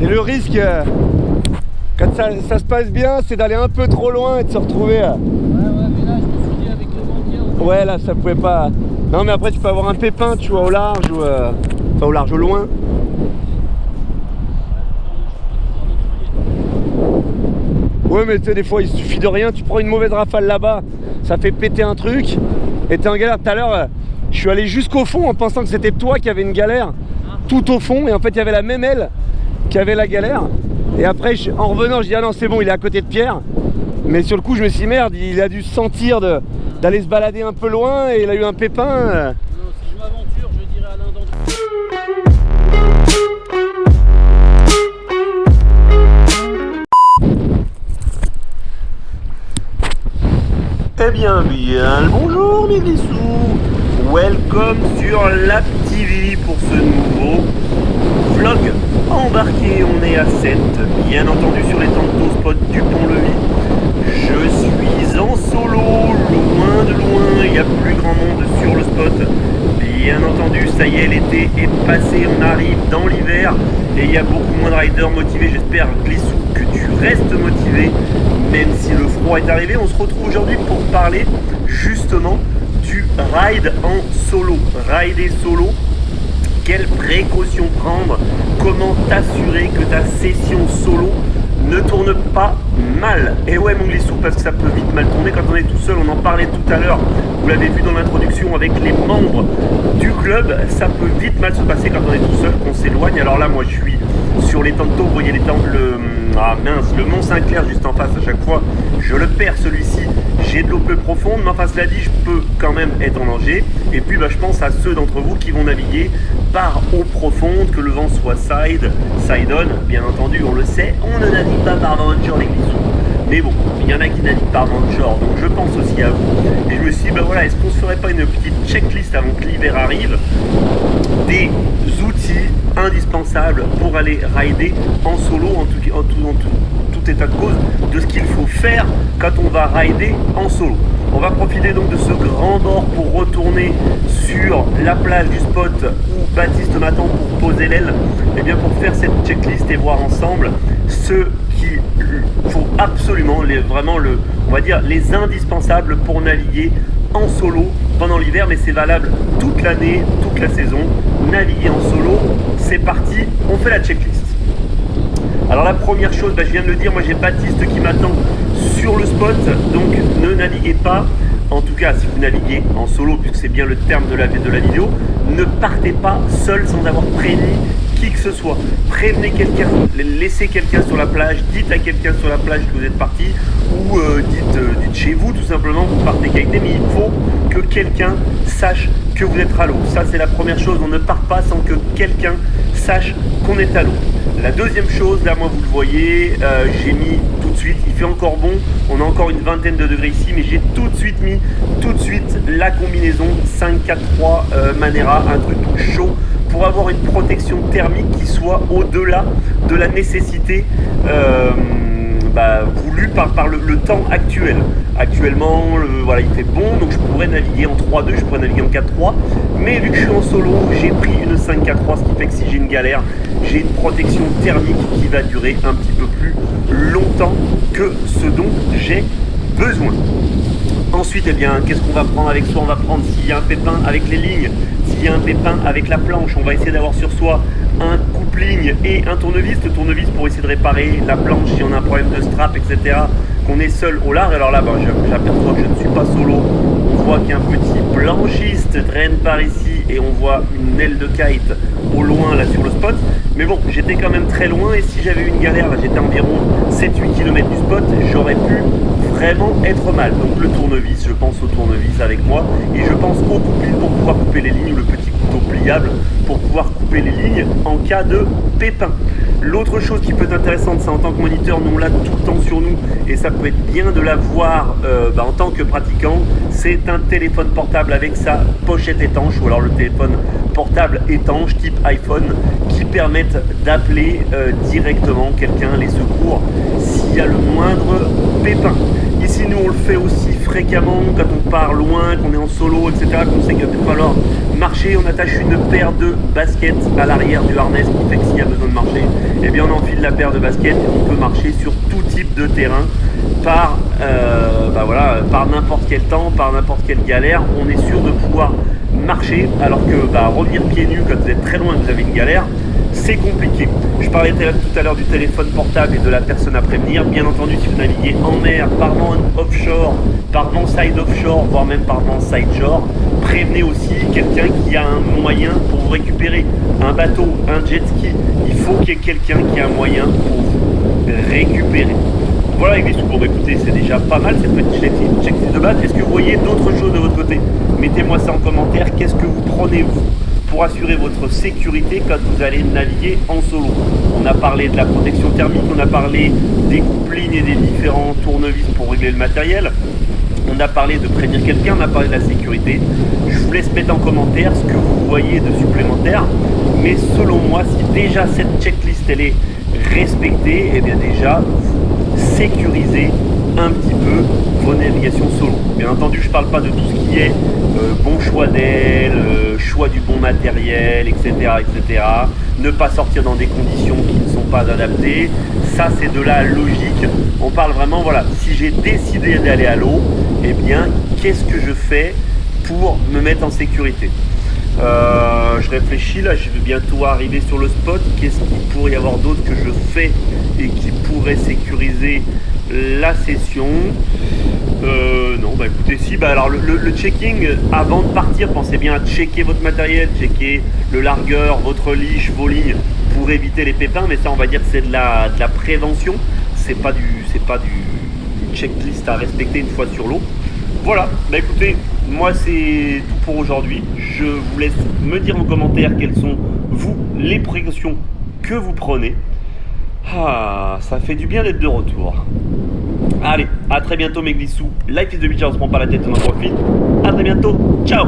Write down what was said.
C'est le risque, quand ça se passe bien, c'est d'aller un peu trop loin et de se retrouver. Ouais, mais là, je me suis dit avec le vent bien. Ouais, là, ça pouvait pas. Non, mais après, tu peux avoir un pépin, tu vois, au large ou. Enfin, au large, au loin. Ouais, mais tu sais, des fois, il suffit de rien. Tu prends une mauvaise rafale là-bas, ça fait péter un truc. Et t'es en galère. Tout à l'heure, je suis allé jusqu'au fond en pensant que c'était toi qui avais une galère. Tout au fond. Et en fait, il y avait la même aile qui avait la galère. Et après, en revenant, je dis ah non, c'est bon, il est à côté de Pierre. Mais sur le coup, je me suis dit merde, il a dû sentir d'aller se balader un peu loin et il a eu un pépin. Non, si je m'aventure, je dirais à l'un d'entre vous. Eh bien, bonjour mes grissous. Welcome sur Lap TV pour ce nouveau vlog embarqué. On est à 7, bien entendu sur les Tantos Spot du Pont-Levis. Je suis en solo, loin de loin, il y a plus grand monde sur le spot. Bien entendu, ça y est, l'été est passé, on arrive dans l'hiver et il y a beaucoup moins de riders motivés. J'espère, Glissou, que tu restes motivé, même si le froid est arrivé. On se retrouve aujourd'hui pour parler justement du ride en solo. Rider solo, quelles précautions prendre, comment t'assurer que ta session solo ne tourne pas mal. Et ouais mon Glissou, parce que ça peut vite mal tourner quand on est tout seul. On en parlait tout à l'heure, vous l'avez vu dans l'introduction avec les membres du club. Ça peut vite mal se passer quand on est tout seul, qu'on s'éloigne. Alors là moi je suis sur les Tantos, vous voyez les temps, le Mont Saint-Clair juste en face. À chaque fois je le perds celui-ci, j'ai de l'eau peu profonde, mais enfin cela dit, je peux quand même être en danger. Et puis je pense à ceux d'entre vous qui vont naviguer par eau profonde, que le vent soit side-on, bien entendu, on le sait, on ne navigue pas par venture les Glissous. Mais bon, il y en a qui naviguent par venture, donc je pense aussi à vous. Et je me suis dit, voilà, est-ce qu'on se ferait pas une petite checklist avant que l'hiver arrive, des outils indispensables pour aller rider en solo, en tout état de cause, de ce qu'il faut faire quand on va rider en solo. On va profiter donc de ce grand bord pour retourner sur la plage du spot où Baptiste m'attend pour poser l'aile, et bien pour faire cette checklist et voir ensemble ce qu'il faut absolument, on va dire les indispensables pour naviguer en solo pendant l'hiver, mais c'est valable toute l'année, toute la saison. Naviguer en solo, c'est parti, on fait la checklist. Alors la première chose, je viens de le dire, moi j'ai Baptiste qui m'attend sur le spot, donc ne naviguez pas, en tout cas si vous naviguez en solo, puisque c'est bien le terme de la vidéo, ne partez pas seul sans avoir prévenu qui que ce soit. Prévenez quelqu'un, laissez quelqu'un sur la plage, dites à quelqu'un sur la plage que vous êtes parti, ou dites chez vous tout simplement, vous partez qualité, mais il faut que quelqu'un sache que vous êtes à l'eau. Ça c'est la première chose, on ne part pas sans que quelqu'un sache qu'on est à l'eau. La deuxième chose, là moi vous le voyez, j'ai mis tout de suite, il fait encore bon, on a encore une vingtaine de degrés ici, mais j'ai tout de suite mis la combinaison 5-4-3 Manera, un truc chaud pour avoir une protection thermique qui soit au-delà de la nécessité voulue par le temps actuel. Actuellement, voilà, il fait bon, donc je pourrais naviguer en 3-2, je pourrais naviguer en 4-3, mais vu que je suis en solo, j'ai pris une 5-4-3, ce qui fait que si j'ai une galère, j'ai une protection thermique qui va durer un petit peu plus longtemps que ce dont j'ai besoin. Ensuite, eh bien, qu'est-ce qu'on va prendre avec soi? On va prendre, s'il y a un pépin avec les lignes, s'il y a un pépin avec la planche, on va essayer d'avoir sur soi un coupe-ligne et un tournevis. Le tournevis pour essayer de réparer la planche si on a un problème de strap, etc. Qu'on est seul au large. Alors là, j'aperçois que je ne suis pas solo. On voit qu'il y a un petit planchiste traîne par ici et on voit une aile de kite au loin là sur le spot. Mais bon, j'étais quand même très loin et si j'avais eu une galère, là j'étais environ 7-8 km du spot, j'aurais pu vraiment être mal. Donc le tournevis, je pense au tournevis avec moi et je pense au coupe-ligne pour pouvoir couper les lignes, ou le petit couteau pliable pour pouvoir couper les lignes en cas de pépin. L'autre chose qui peut être intéressante, c'est en tant que moniteur, nous on l'a tout le temps sur nous et ça peut être bien de l'avoir en tant que pratiquant, c'est un téléphone portable avec sa pochette étanche ou alors le téléphone portable étanche type iPhone qui permettent d'appeler directement quelqu'un, les secours, s'il y a le moindre pépin. Ici nous on le fait aussi fréquemment quand on part loin, qu'on est en solo, etc., qu'on sait qu'il va peut-être falloir marcher, on attache une paire de baskets à l'arrière du harnais, ce qui fait que s'il y a besoin de marcher, eh bien on enfile la paire de baskets, on peut marcher sur tout type de terrain, par par n'importe quel temps, par n'importe quelle galère. On est sûr de pouvoir marcher, alors que revenir pieds nus quand vous êtes très loin et que vous avez une galère, c'est compliqué. Je parlais tout à l'heure du téléphone portable et de la personne à prévenir. Bien entendu, si vous naviguez en mer, par vent offshore, par vent side offshore, voire même par vent side shore, prévenez aussi quelqu'un qui a un moyen pour vous récupérer. Un bateau, un jet ski, il faut qu'il y ait quelqu'un qui a un moyen pour vous récupérer. Voilà avec les sous. Bon, écoutez, c'est déjà pas mal cette petite checklist de base. Est-ce que vous voyez d'autres choses de votre côté? Mettez-moi ça en commentaire. Qu'est-ce que vous prenez vous pour assurer votre sécurité quand vous allez naviguer en solo? On a parlé de la protection thermique, on a parlé des couplines et des différents tournevis pour régler le matériel. On a parlé de prévenir quelqu'un, on a parlé de la sécurité. Je vous laisse mettre en commentaire ce que vous voyez de supplémentaire. Mais selon moi, si déjà cette checklist elle est respectée, et bien déjà vous sécurisez un petit peu vos navigations solo. Bien entendu, je ne parle pas de tout ce qui est bon choix d'aile, choix du bon matériel, etc., etc. Ne pas sortir dans des conditions qui ne sont pas adaptées. Ça, c'est de la logique. On parle vraiment, voilà, si j'ai décidé d'aller à l'eau, eh bien, qu'est-ce que je fais pour me mettre en sécurité? Je réfléchis, là, je vais bientôt arriver sur le spot. Qu'est-ce qu'il pourrait y avoir d'autre que je fais et qui pourrait sécuriser la session? Non, écoutez, si, alors le checking, avant de partir, pensez bien à checker votre matériel, checker le largueur, votre leash, vos lignes, pour éviter les pépins, mais ça, on va dire que c'est de la prévention, c'est pas du checklist à respecter une fois sur l'eau. Voilà, écoutez, moi c'est tout pour aujourd'hui. Je vous laisse me dire en commentaire quelles sont, vous, les précautions que vous prenez. Ah, ça fait du bien d'être de retour. Allez, à très bientôt mes glissous. Life is the beach, on se prend pas la tête, on en profite. À très bientôt, ciao.